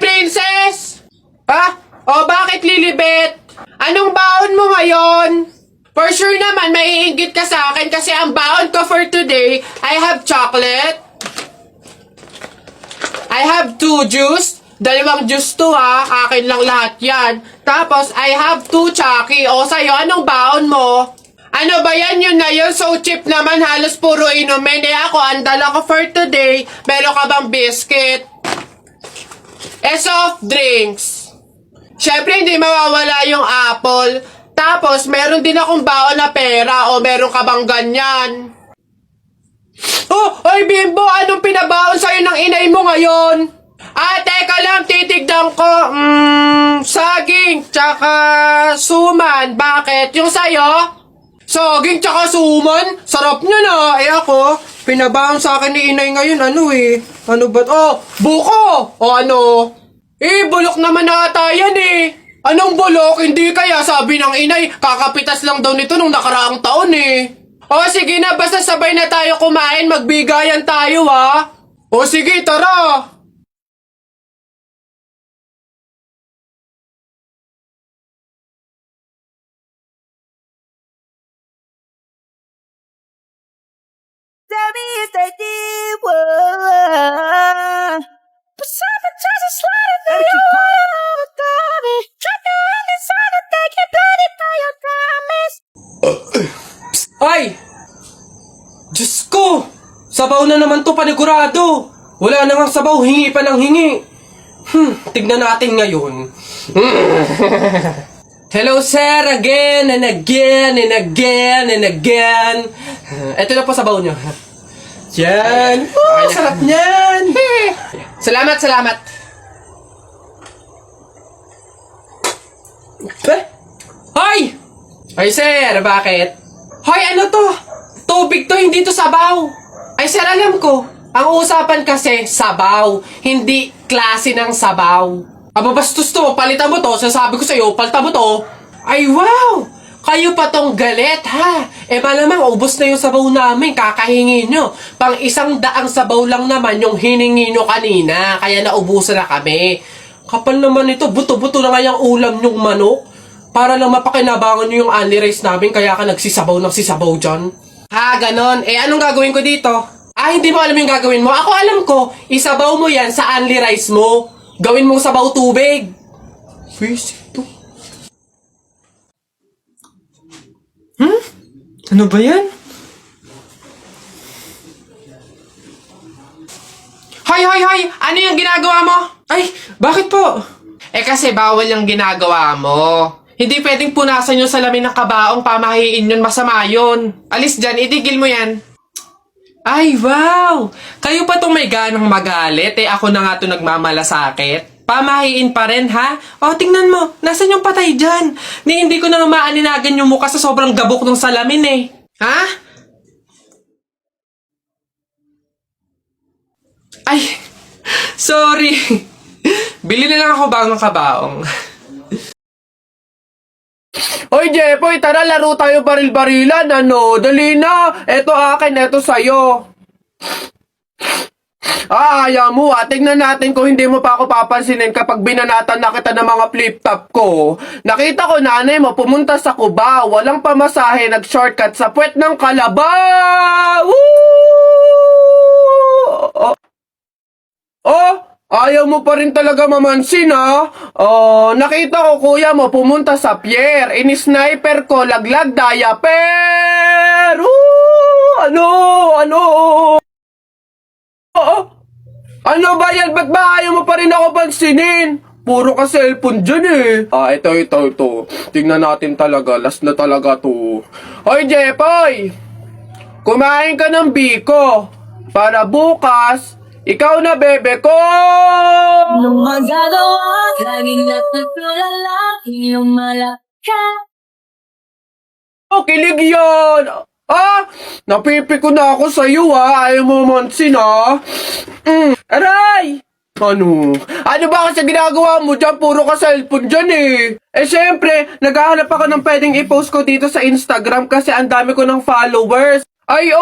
princess! Ha? O bakit, Lilibet? Anong baon mo ngayon? For sure naman, maiinggit ka sa akin kasi ang baon ko for today, I have chocolate. I have 2 juice. Dalawang juice to ha. Akin lang lahat yan. Tapos, I have 2 Chucky. O sa'yo, anong baon mo? Ano ba yan? Yun na yun. So cheap naman. Halos puro inumin. Eh ako, ang dala ko for today. Meron ka bang biscuit? Soft drinks. Siyempre, hindi mawawala yung apple. Tapos, meron din akong baon na pera. O meron ka bang ganyan? Oh, oy Bimbo, anong pinabaon sa'yo ng inay mo ngayon? Teka lang, titigdan ko. Saging, tsaka suman. Bakit? Yung sa'yo? Saging, tsaka suman? Sarap nyo na. Eh ako, pinabaon sa akin ni inay ngayon, Ano ba? Oh, buko! O ano? Bulok naman ata yan Anong bulok? Hindi kaya sabi ng inay, kakapitas lang daw nito nung nakaraang taon O sige na, basta sabay na tayo kumain, magbigayan tayo O sige, tara! Tell me if they did what. But something just sliding through your heart over me. Drop your hand inside and take it bloody by your promise. Ay! Diyos ko! Sabaw na naman to panigurado! Wala nang sabaw, hingi pa ng hingi! Tignan natin ngayon. Hello sir, again and again and again and again. Ito na po sabaw nyo. Yan! Sarap niyan! Salamat, salamat! Hoy! Ay sir, bakit? Hoy, ano to? Tubig to, hindi to sabaw. Ay sir, alam ko. Ang usapan kasi, sabaw. Hindi klase ng sabaw. Aba, bastos to. Palitan mo to. Sasabi ko sa'yo, palitan mo to. Ay, wow! Kayo pa tong galit, ha? Malamang, ubos na yung sabaw namin. Kakahingi nyo. Pang 100 sabaw lang naman yung hiningi nyo kanina. Kaya naubusan na kami. Kapal naman ito. Buto-buto na nga yung ulam nyong manok. Para lang mapakinabangan nyo yung only rice namin, kaya ka nagsisabaw ng sisabaw dyan. Ha, ganon. Anong gagawin ko dito? Hindi mo alam yung gagawin mo. Ako alam ko, isabaw mo yan sa only rice mo. Gawin mong sabaw tubig. Visit to. Ano ba yan? Hoy! Ano yung ginagawa mo? Ay, bakit po? Kasi bawal yung ginagawa mo. Hindi pwedeng punasan yung salamin ng kabaong, pamahiin yun, masama yun. Alis dyan, itigil mo yan. Ay, wow! Kayo pa tong may ganang magalit, ako na nga to nagmamalasakit. Pamahiin pa rin, ha? Tingnan mo, nasan yung patay dyan? Hindi ko na maaninagan yung mukha sa sobrang gabok ng salamin, Ha? Ay, sorry. Bili na lang ako bagong kabaong. Hoy, Jepoy, tara laro tayo baril-barilan, Dali na! Eto akin, eto sa'yo. Ayaw mo, Tignan natin kung hindi mo pa ako papansinin kapag binanatan na kita ng mga flip-top ko. Nakita ko nanay mo pumunta sa Cubao, walang pamasahe, nag-shortcut sa puwet ng Kalabaw! Ayaw mo pa rin talaga mamansin, nakita ko kuya mo pumunta sa pier. Ini-sniper ko, laglag diaper. Ano ba yan? Ba't ba ayaw mo pa rin ako pansinin? Puro ka cellphone dyan Ito. Tingnan natin talaga. Last na talaga to. Hoy, Jepoy! Kumain ka ng biko. Para bukas, ikaw na, bebe ko! Anong magagawa? Laging natutulala, iyong malaka. Kilig yan! Napipiko na ako sa'yo, Ayaw mo mansin, Aray! Ano ba kasi ginagawa mo dyan? Puro ka cellphone dyan, syempre, naghahanap ako ng pwedeng i-post ko dito sa Instagram kasi ang dami ko ng followers. Ay,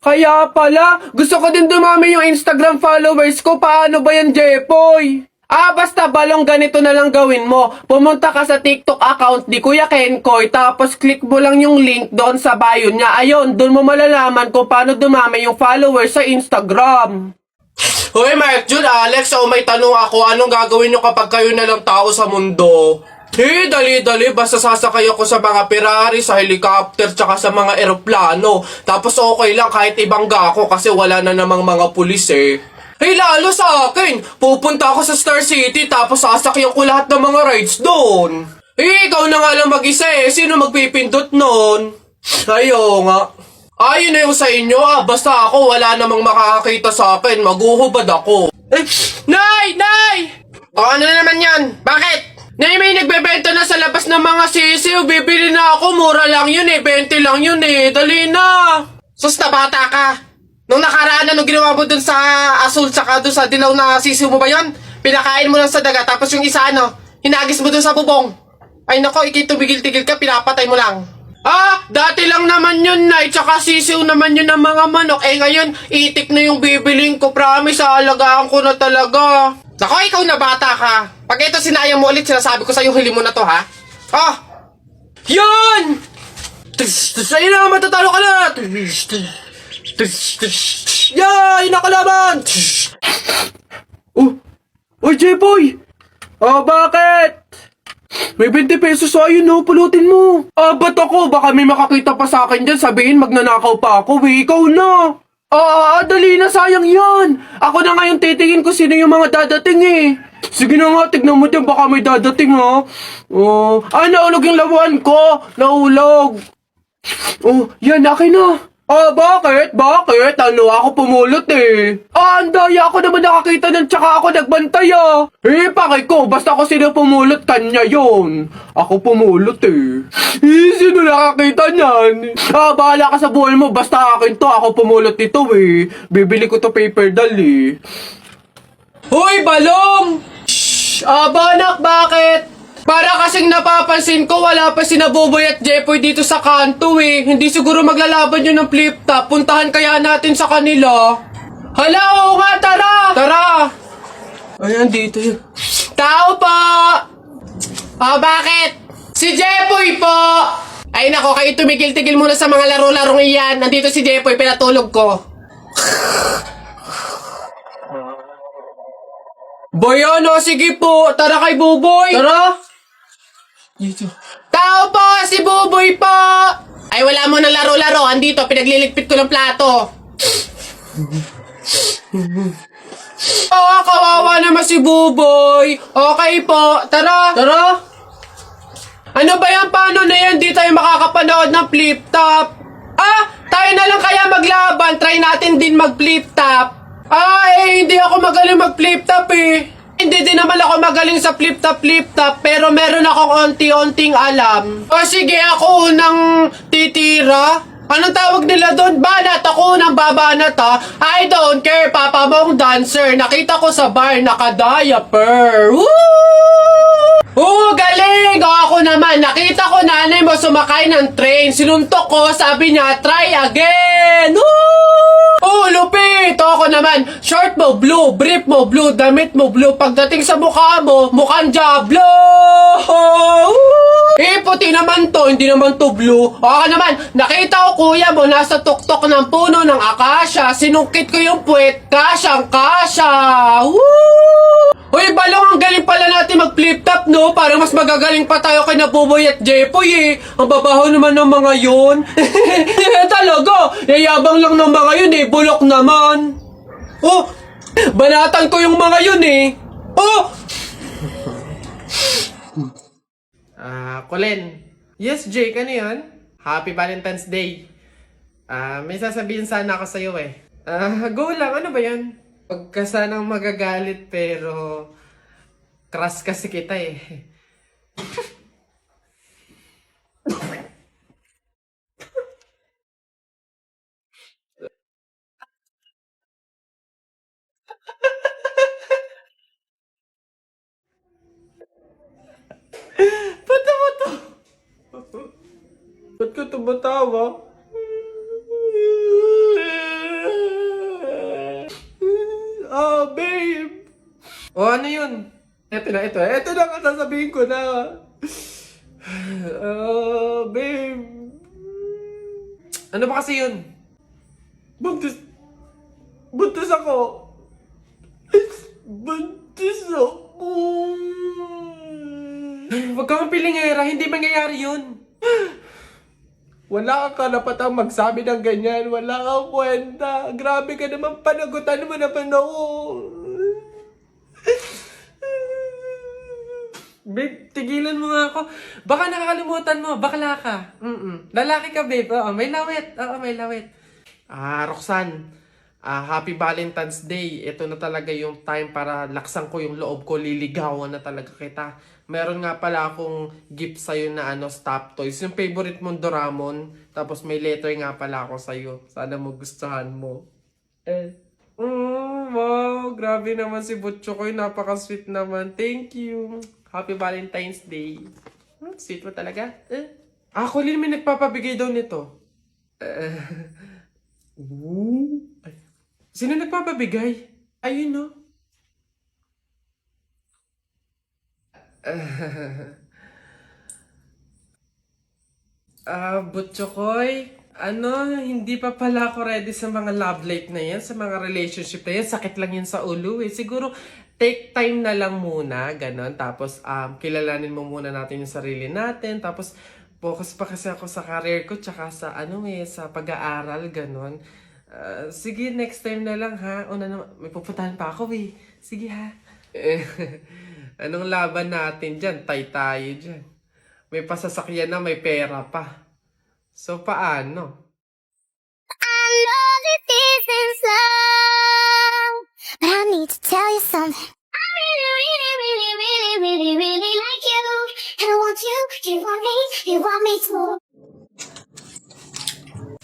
kaya pala. Gusto ko din dumami yung Instagram followers ko. Paano ba yan, Jepoy? Basta balong ganito na lang gawin mo. Pumunta ka sa TikTok account ni Kuya Kenkoy, tapos click mo lang yung link doon sa bio niya. Ayun, doon mo malalaman kung paano dumami yung followers sa Instagram. Hoy, Mike Jun, Alex, may tanong ako. Anong gagawin nyo kapag kayo na lang tao sa mundo? Dali-dali, basta sasakay ako sa mga Ferrari, sa helicopter, tsaka sa mga eroplano. Tapos okay lang kahit ibangga ako kasi wala na namang mga pulis eh. Lalo sa akin, pupunta ako sa Star City tapos sasakyan ko lahat ng mga rides doon. Ikaw na nga lang mag-isa eh, sino magpipindot nun? Ayo nga. Ayun na yung sa inyo basta ako wala namang makakakita sa akin, maguhubad ako. Nay! Ano na naman yan? Bakit? Nay, may nagbebenta na sa labas ng mga sisiw, bibili na ako, mura lang yun eh, 20 lang yun eh, dali na. Sus na bata ka. Nung nakaraan na, nung ginawa mo dun sa asul tsaka dun sa dilaw na sisiw mo ba yun? Pinakain mo lang sa daga, tapos yung isa hinagis mo dun sa bubong. Ay nako, tumigil-tigil ka, pinapatay mo lang. Dati lang naman yun, Nay, tsaka sisiw naman yun ng mga manok. Ngayon, itik na yung bibiling ko, promise, aalagaan ko na talaga. Nako, ikaw na bata ka. Pag ito sinayang mo ulit, sinasabi ko sa'yo, huli mo na to, ha? Yun! Sa'yo na, matatalo ka na! Yay! Nakalaban! Oy, J-Boy! Bakit? May 20 pesos ayun pulutin mo. Ba't ako? Baka may makakita pa sa akin dyan, sabihin magnanakaw pa ako, ikaw na. Dali na, sayang yan. Ako na ngayon titingin ko sino yung mga dadating eh. Sige na nga, tignan mo dyan, baka may dadating ha. Naulog yung lawan ko. Naulog. Yan, akin na. Bakit? Bakit? Ako pumulot eh. Ang daya ako naman nakakita nun tsaka ako nagbantay pakay ko, basta ako sino pumulot, kanya yun. Ako pumulot eh. Sino nakakita niyan? Bahala ka sa buhay mo, basta akin to, ako pumulot nito eh. Bibili ko to paper doll eh. Hoy, Balong! Banak, bakit? Para kasing napapansin ko, wala pa si Nabuboy at Jepoy dito sa kanto eh. Hindi siguro maglalaban yun ng flip top. Puntahan kaya natin sa kanila. Hala, oo nga, tara! Tara! Ayan, dito yun. Tao po! Bakit? Si Jepoy po! Ay nako, kayo tumigil-tigil muna sa mga laro-larong iyan. Nandito si Jepoy, pinatulog ko. Boy, sige po. Tara kay Buboy. Tara! Dito. Tao po! Si Buboy po! Ay, wala mo na laro-laro. Andito, pinagliligpit ko ng plato. Kawawa naman si Buboy. Okay po. Tara! Tara! Ano ba yan? Paano na yan? Di tayo makakapanood ng flip top. Tayo na lang kaya maglaban. Try natin din mag-flip top. Hindi ako magaling mag-flip top eh. Hindi din naman ako magaling sa flip top, pero meron akong onti-onting alam. Sige, ako unang titira. Anong tawag nila doon? Banat, ako unang babanat ha. I don't care, papa mong dancer. Nakita ko sa bar, naka-diaper. Woo! Galing! Ako naman, nakita ko nanay mo sumakay ng train. Sinuntok ko, sabi niya, try again! Woo! Lupit! Ako naman, short mo blue, brief mo blue, damit mo blue. Pagdating sa mukha mo, mukhang Diablo! Puti naman to, hindi naman to blue. Ako naman, nakita ko kuya mo nasa tuktok ng puno ng akasya. Sinungkit ko yung puwet, kasyang-kasya! Woo! Uy, Balong, ang galing pala natin mag-flip top, no? Parang mas magagaling pa tayo kay Nabuboy at Jepoy, eh. Ang babaho naman ng mga yun. Talaga, yayabang lang ng mga yun, eh. Bulok naman. Banatan ko yung mga yun, eh. Colin. Yes, Jake, ano yun? Happy Valentine's Day. May sasabihin sana ako sa'yo, eh. Go lang, ano ba yan? Huwag ka sanang magagalit pero crush kasi kita eh. Ba't ka tumatawa? Babe! Ano yun? Ito na ang sasabihin ko na. Babe. Ano ba kasi yun? Buntis ako. Buntis ako. Huwag kang pilingera, hindi mangyayari yun. Wala kang karapatang magsabi ng ganyan. Wala kang kwenta. Grabe ka naman, panagutan mo naman ako. Babe, tigilan mo nga ako. Baka nakakalimutan mo, bakla ka. Lalaki ka, babe. Oo, may lawit. Roxanne, Happy Valentine's Day. Ito na talaga yung time para laksan ko yung loob ko. Liligawan na talaga kita. Meron nga pala akong gift sa'yo na stop toys. Yung favorite mong Doraemon. Tapos may letter nga pala ako sa'yo. Sana magustuhan mo. Wow, grabe naman si Butcho ko. Napaka-sweet naman. Thank you. Happy Valentine's Day. Sweet mo talaga. Colin, may nagpapabigay daw nito. Ay. Sino nagpapabigay? Ayun, no? Butchokoy, hindi pa pala ako ready sa mga love life na yan, sa mga relationship na yan. Sakit lang yan sa ulo eh. Siguro, take time na lang muna, ganon. Tapos, kilalanin mo muna natin yung sarili natin. Tapos, focus pa kasi ako sa career ko, tsaka sa, sa pag-aaral, ganon. Sige, next time na lang ha. May pupuntahan pa ako eh. Sige ha. Anong laban natin dyan? Tayo dyan. May pasasakyan na, may pera pa. So, paano? I know that this is love, but I need to tell you something. I really like you, and I want you. You want me too.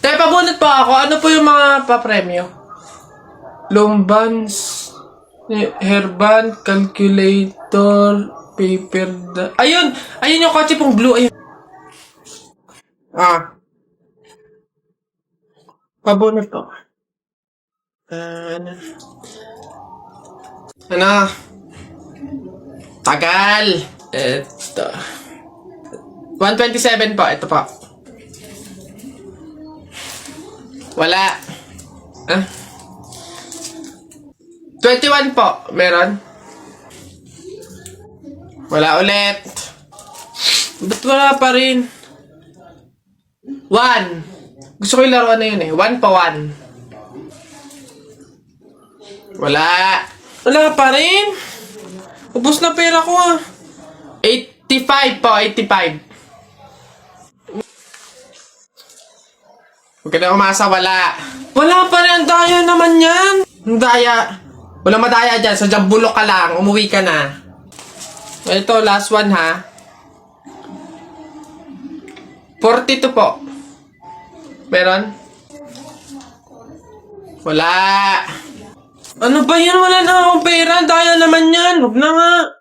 Tayo, pabunot pa ako. Ano po yung mga papremyo? Lombans, hairband, calculator, paper, ayun yung kotse pong blue. Ayun. Pabunot po. Tagal. Ito. 127 po. Ito po. Wala. 21 po. Meron? Wala ulit. Ba't wala pa rin? 1. Gusto ko yung laruan na yun eh. 1 pa 1. Wala. Wala pa rin. Ubus na pera ko 85 po. 85. Huwag ka na umasa. Wala. Wala pa rin. Ang daya naman yan. Ang daya. Walang madaya dyan. Sa bulok ka lang. Umuwi ka na. Ito, last one ha. 42 po. Meron? Wala. Ano ba yan? Wala na akong pera. Daya naman yan. Huwag na nga.